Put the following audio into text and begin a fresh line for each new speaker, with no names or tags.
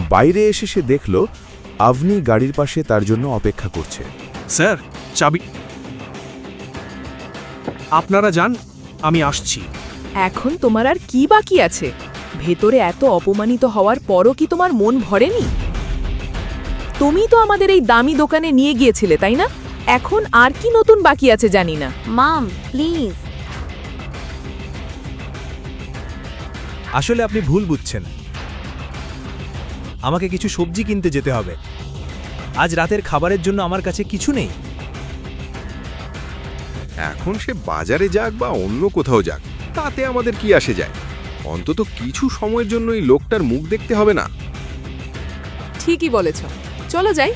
বাইরে এসে সে দেখল আভনি গাড়ির পাশে তার জন্য অপেক্ষা করছে।
স্যার, চাবি। আপনারা যান, আমি আসছি।
এখন তোমার আর কি বাকি আছে? ভেতরে এত অপমানিত হওয়ার পরও কি তোমার মন ভরেনি? তুমি তো আমাদের এই দামি দোকানে নিয়ে গিয়েছিলে, তাই না? এখন আর কি নতুন বাকি আছে জানি না।
মাম, প্লিজ।
আসলে আপনি ভুল বুঝছেন। আমাকে কিছু সবজি কিনতে যেতে হবে। আজ রাতের খাবারের জন্য আমার কাছে কিছু নেই।
এখন সে বাজারে যাক বা অন্য কোথাও যাক, তাতে আমাদের কি আসে যায়? অন্তত কিছু সময়ের জন্য এই লোকটার মুখ দেখতে হবে না।
ঠিকই বলেছ, চলো যাই।